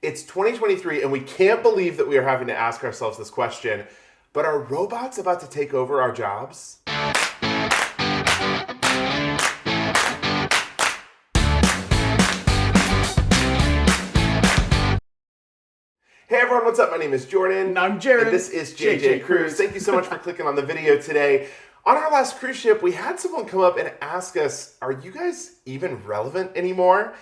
It's 2023 and we can't believe that we are having to ask ourselves this question, but are robots about to take over our jobs? Hey everyone, what's up? My name is Jordan. And I'm Jared. And this is JJ Cruise. Thank you so much for clicking on the video today. On our last cruise ship, we had someone come up and ask us, are you guys even relevant anymore?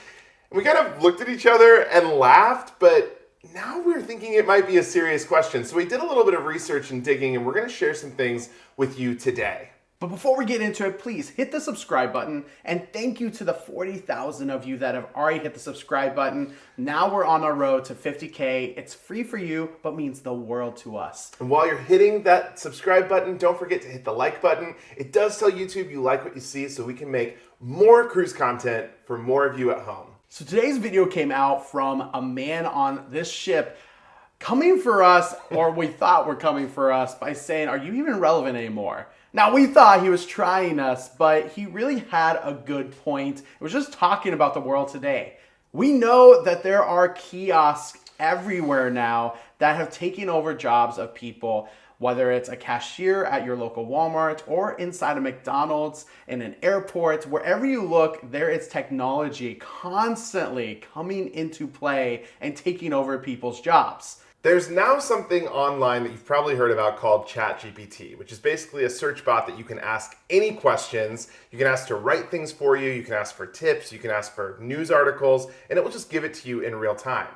And we kind of looked at each other and laughed, but now we're thinking it might be a serious question. So we did a little bit of research and digging, and we're going to share some things with you today. But before we get into it, please hit the subscribe button. And thank you to the 40,000 of you that have already hit the subscribe button. Now we're on our road to 50K. It's free for you, but means the world to us. And while you're hitting that subscribe button, don't forget to hit the like button. It does tell YouTube you like what you see so we can make more cruise content for more of you at home. So today's video came out from a man on this ship coming for us, or we thought were coming for us, by saying, are you even relevant anymore? Now, we thought he was trying us, but he really had a good point. It was just talking about the world today. We know that there are kiosks everywhere now that have taken over jobs of people, whether it's a cashier at your local Walmart or inside a McDonald's, in an airport. Wherever you look, there is technology constantly coming into play and taking over people's jobs. There's now something online that you've probably heard about called ChatGPT, which is basically a search bot that you can ask any questions. You can ask to write things for you, you can ask for tips, you can ask for news articles, and it will just give it to you in real time.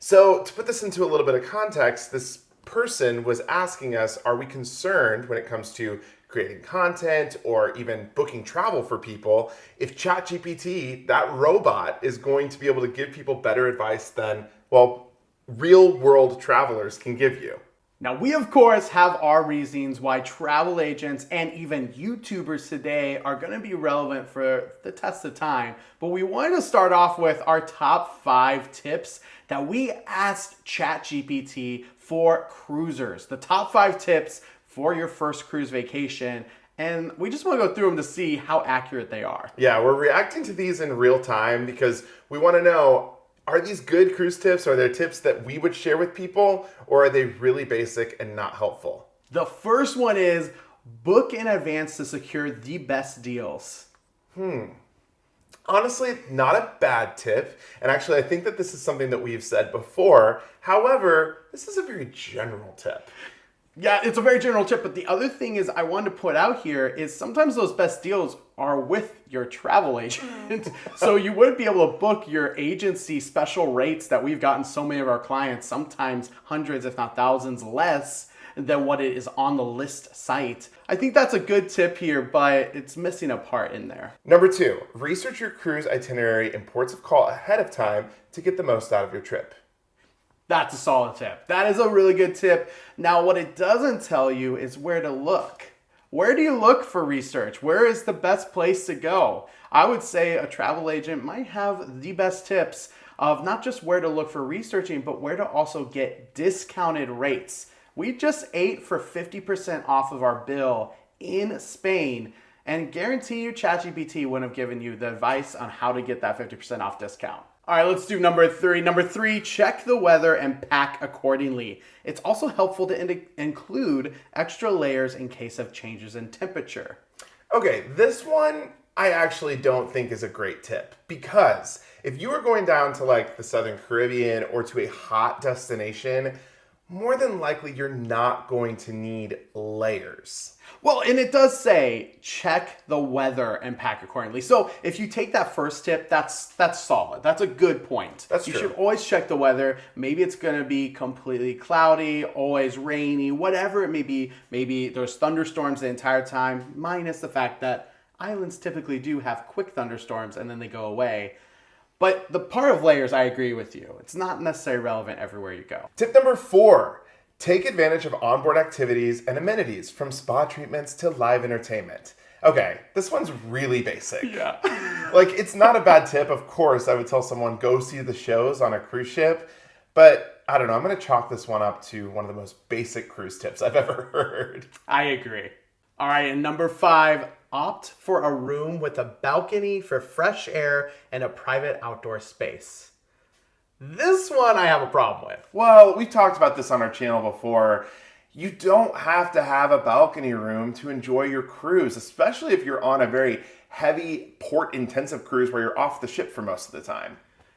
So to put this into a little bit of context, this person was asking us, are we concerned when it comes to creating content or even booking travel for people if ChatGPT, that robot, is going to be able to give people better advice than, well, real world travelers can give you? Now, we of course have our reasons why travel agents and even YouTubers today are going to be relevant for the test of time. But we wanted to start off with our top 5 tips that we asked ChatGPT for cruisers. The top 5 tips for your first cruise vacation. And we just want to go through them to see how accurate they are. Yeah, we're reacting to these in real time because we want to know, are these good cruise tips? Are there tips that we would share with people, or are they really basic and not helpful? The first one is book in advance to secure the best deals. Honestly, not a bad tip. And actually, I think that this is something that we've said before. However, this is a very general tip. Yeah, it's a very general tip, but the other thing is I wanted to put out here is sometimes those best deals are with your travel agent. So you wouldn't be able to book your agency special rates that we've gotten so many of our clients, sometimes hundreds if not thousands less than what it is on the list site. I think that's a good tip here, but it's missing a part in there. Number 2, research your cruise itinerary and ports of call ahead of time to get the most out of your trip. That's a solid tip. That is a really good tip. Now, what it doesn't tell you is where to look. Where do you look for research? Where is the best place to go? I would say a travel agent might have the best tips of not just where to look for researching, but where to also get discounted rates. We just ate for 50% off of our bill in Spain, and guarantee you ChatGPT wouldn't have given you the advice on how to get that 50% off discount. All right, let's do number 3. Number 3, check the weather and pack accordingly. It's also helpful to include extra layers in case of changes in temperature. Okay, this one I actually don't think is a great tip, because if you are going down to like the Southern Caribbean or to a hot destination, more than likely you're not going to need layers. Well, and it does say check the weather and pack accordingly. So if you take that first tip, that's solid. That's a good point. That's true. You should always check the weather. Maybe it's going to be completely cloudy, always rainy, whatever it may be. Maybe there's thunderstorms the entire time, minus the fact that islands typically do have quick thunderstorms and then they go away. But the part of layers, I agree with you. It's not necessarily relevant everywhere you go. Tip number 4, take advantage of onboard activities and amenities, from spa treatments to live entertainment. Okay, this one's really basic. Yeah. Like, it's not a bad tip. Of course, I would tell someone, go see the shows on a cruise ship. But I don't know, I'm going to chalk this one up to one of the most basic cruise tips I've ever heard. I agree. All right, and number 5, opt for a room with a balcony for fresh air and a private outdoor space. This one I have a problem with. Well, we've talked about this on our channel before. You don't have to have a balcony room to enjoy your cruise, especially if you're on a very heavy port-intensive cruise where you're off the ship for most of the time.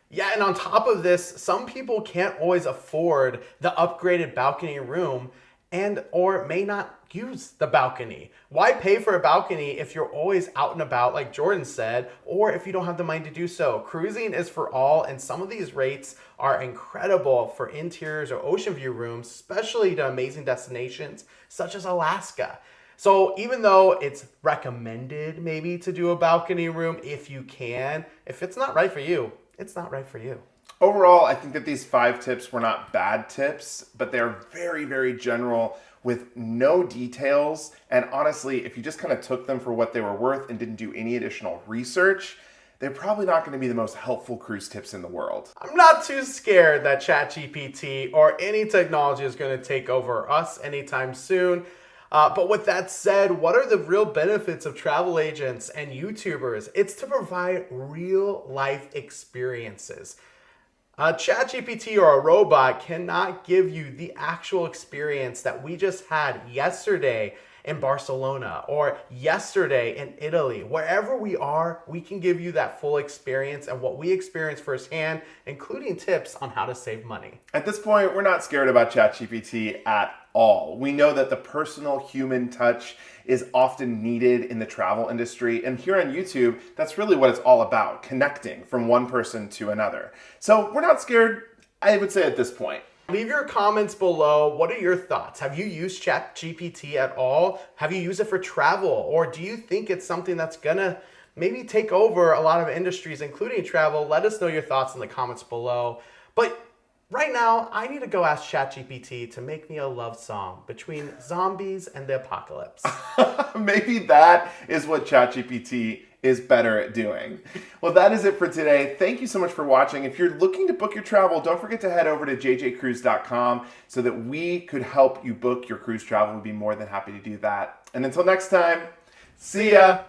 Yeah, and on top of this, some people can't always afford the upgraded balcony room and or may not use the balcony. Why pay for a balcony if you're always out and about, like Jordan said, or if you don't have the money to do so? Cruising is for all, and some of these rates are incredible for interiors or ocean view rooms, especially to amazing destinations such as Alaska. So even though it's recommended maybe to do a balcony room if you can, if it's not right for you, it's not right for you. Overall, I think that these 5 tips were not bad tips, but they're very, very general with no details. And honestly, if you just kind of took them for what they were worth and didn't do any additional research, they're probably not going to be the most helpful cruise tips in the world. I'm not too scared that ChatGPT or any technology is going to take over us anytime soon. But with that said, what are the real benefits of travel agents and YouTubers? It's to provide real life experiences. ChatGPT or a robot cannot give you the actual experience that we just had yesterday in Barcelona or yesterday in Italy. Wherever we are, we can give you that full experience and what we experience firsthand, including tips on how to save money. At this point, we're not scared about ChatGPT at all. We know that the personal human touch is often needed in the travel industry. And here on YouTube, that's really what it's all about, connecting from one person to another. So we're not scared, I would say, at this point. Leave your comments below. What are your thoughts? Have you used ChatGPT at all? Have you used it for travel? Or do you think it's something that's gonna maybe take over a lot of industries, including travel? Let us know your thoughts in the comments below. But right now, I need to go ask ChatGPT to make me a love song between zombies and the apocalypse. Maybe that is what ChatGPT is better at doing. Well, that is it for today. Thank you so much for watching. If you're looking to book your travel, don't forget to head over to jjcruise.com so that we could help you book your cruise travel. We'd be more than happy to do that. And until next time, see ya.